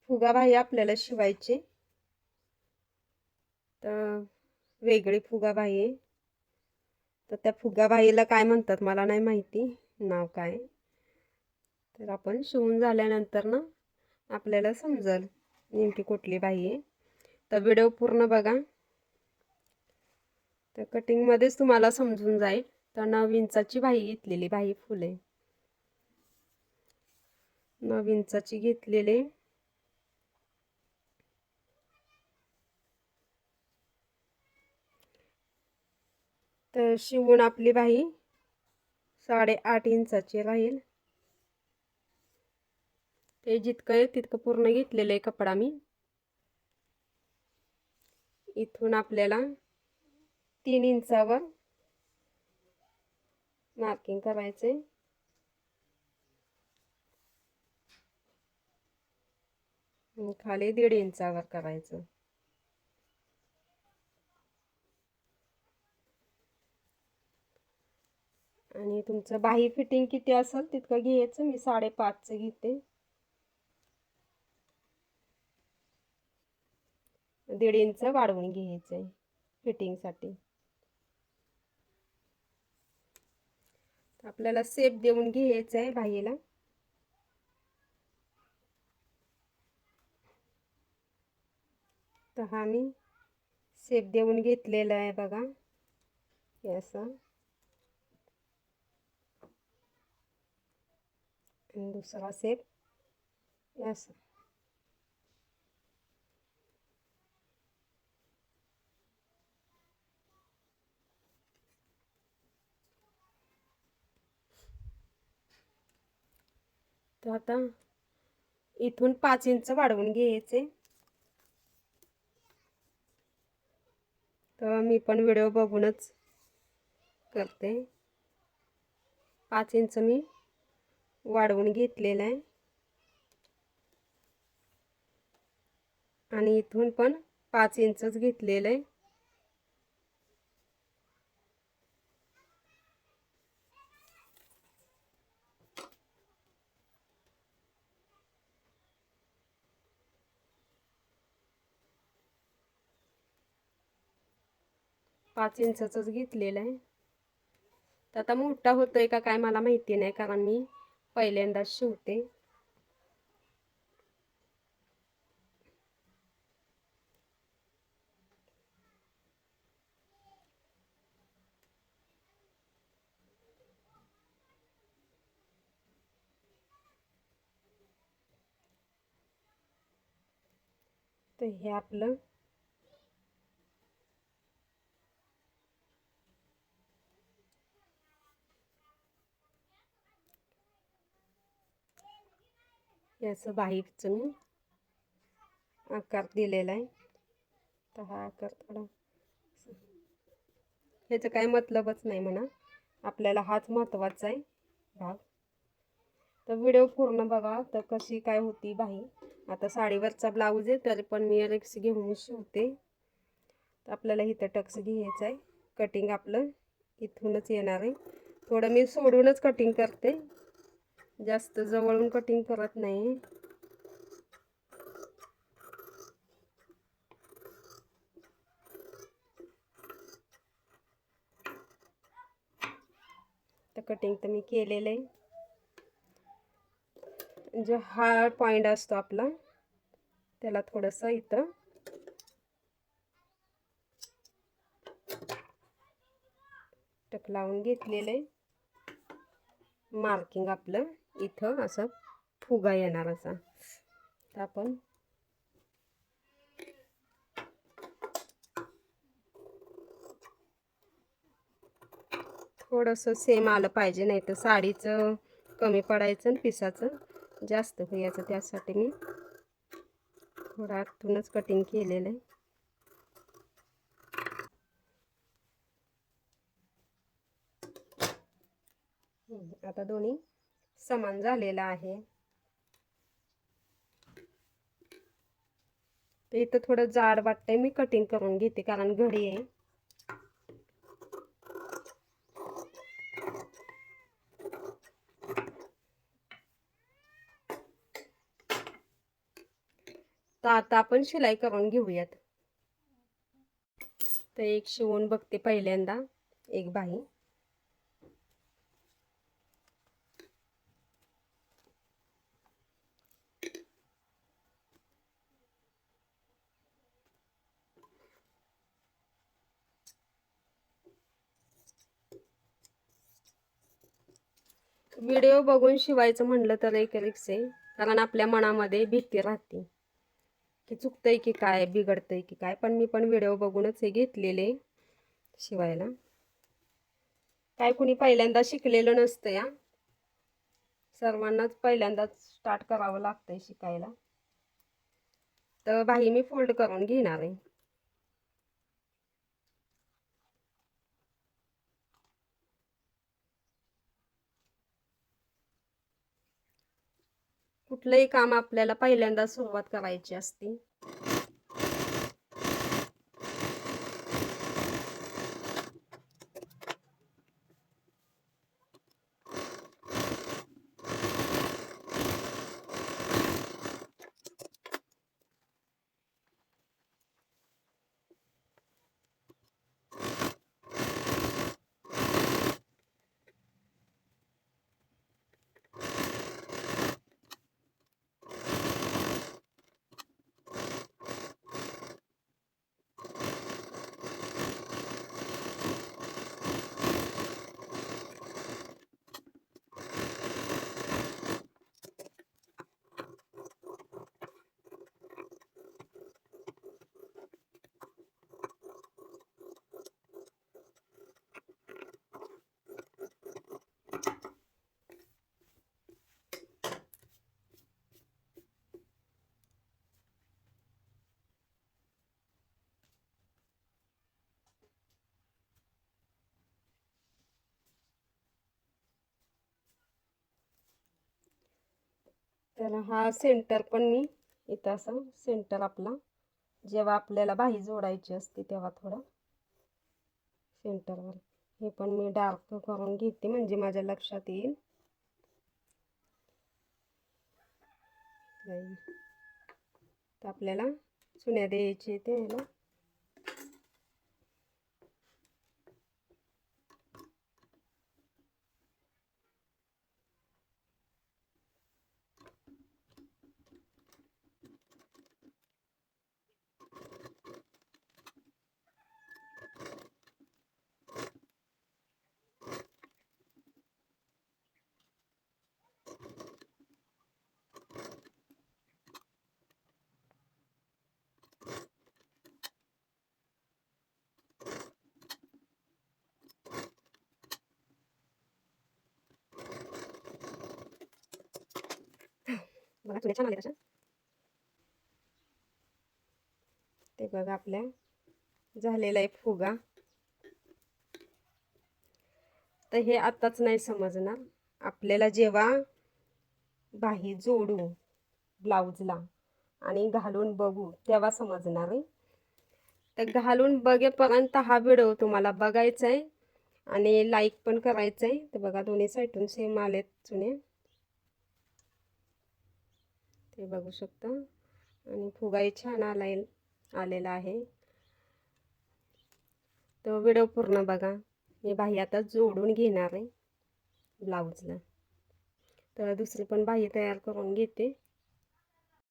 फुगाबाई आपल्याला शिवायची. तर वेगळी फुगाबाई आहे. तर त्या फुगाबाईला काय म्हणतात मला नाही माहिती नाव काय. तर आपण शिवून झाल्यानंतर ना आपल्याला समजेल नेमकी कुठली बाई आहे. तर व्हिडिओ पूर्ण बघा. तर कटिंगमध्येच तुम्हाला समजून जाईल. तर 9 इंचाची बाई घेतलेली बाई फुले 9 इंचाची घेतलेले. तर शिवून आपली बाई 8.5 इंचाची राहील. ते जितकं आहे तितकं पूर्ण घेतलेलं आहे कपडा मी. इथून आपल्याला 3 इंचावर मार्किंग करायचे. खाली 1.5 इंचावर करायचं. आणि तुमचं बाही फिटिंग किती असेल तितकं घ्यायचं. मी 5.5चं घेते. 1.5 इंच वाढवून घ्यायचंय फिटिंगसाठी. आपल्याला शेप देऊन घ्यायचं आहे बाहीला. तर हा मी शेप देऊन घेतलेला आहे बघा असं. आणि दुसरा शेप असं. तर आता इथून 5 इंच वाढवून घ्यायचे. तर मी पण व्हिडिओ बघूनच करते. 5 इंच मी वाढवून घेतलेलं आहे. आणि इथून पण 5 इंचच घेतलेलं आहे. पाच इंचच घेतलेलं आहे. तर आता मोठा होतोय का काय मला माहिती नाही, कारण मी पहिल्यांदाच शिवते. तर हे आपलं याचं बाहीचं मी आकार दिलेला आहे. तर हा आकार थोडा ह्याचं काय मतलबच नाही म्हणा, आपल्याला हाच महत्त्वाचा आहे भाग. तर व्हिडिओ पूर्ण बघा तर कशी काय होती बाही. आता साडीवरचा ब्लाऊज आहे तरी पण मी रिक्स घेऊन शिवते. तर आपल्याला इथं टक्स घ्यायचं आहे. कटिंग आपलं इथूनच येणार आहे. थोडं मी सोडूनच कटिंग करते, जास्त जवळून कटिंग करत नाही. तर कटिंग तर मी केलेलं आहे. जो हा पॉइंट असतो आपला त्याला थोडंसं इथं टक लावून घेतलेलं आहे. मार्किंग आपलं इथं असं फुगा येणार असा. तर आपण थोडंसं सेम आलं पाहिजे, नाही तर साडीचं कमी पडायचं आणि पिसाचं जास्त व्हायचं. त्यासाठी मी थोडं आतूनच कटिंग केलेलं आहे. आता दोन्ही समान झालेलं आहे. तर इथं थोडं जाड वाटतंय, मी कटिंग करून घेते कारण घडी आहे. तर आता आपण शिलाई करून घेऊयात. तर एक शिवून बघते पहिल्यांदा एक बाही. व्हिडिओ बघून शिवायचं म्हणलं तर एक रिक्स आहे, कारण आपल्या मनामध्ये भीती राहते की चुकतंय की काय, बिघडतंय की काय. पण मी पण व्हिडिओ बघूनच हे घेतलेले शिवायला. काय कुणी पहिल्यांदा शिकलेलं नसतं या, सर्वांनाच पहिल्यांदाच स्टार्ट करावं लागतंय शिकायला. तर बाही मी फोल्ड करून घेणार आहे. कुठलंही काम आपल्याला पहिल्यांदा सुरुवात करायची असते. तर हा सेंटर पण मी इथं असं सेंटर आपला, जेव्हा आपल्याला बाही जोडायची असते तेव्हा थोडं सेंटरवर हे पण मी डार्क करून घेते म्हणजे माझ्या लक्षात येईल. तर आपल्याला चुन्या द्यायची ते ह्याला. बघा चुन्या छान आल्या तशा. ते बघा आपल्या झालेला आहे फुगा. तर हे आताच नाही समजणार, आपल्याला जेव्हा बाही जोडू ब्लाऊजला आणि घालून बघू तेव्हा समजणार आहे. तर घालून बघेपर्यंत हा व्हिडिओ तुम्हाला बघायचा आहे आणि लाईक पण करायचं आहे. तर बघा दोन्ही साईडून सेम आलेत चुने, ते बघू शकता. आणि फुगाही छान आलेला आहे. तर व्हिडिओ पूर्ण बघा. मी बाही आता जोडून घेणार आहे ब्लाऊजला. तर दुसरी पण बाही तयार करून घेते.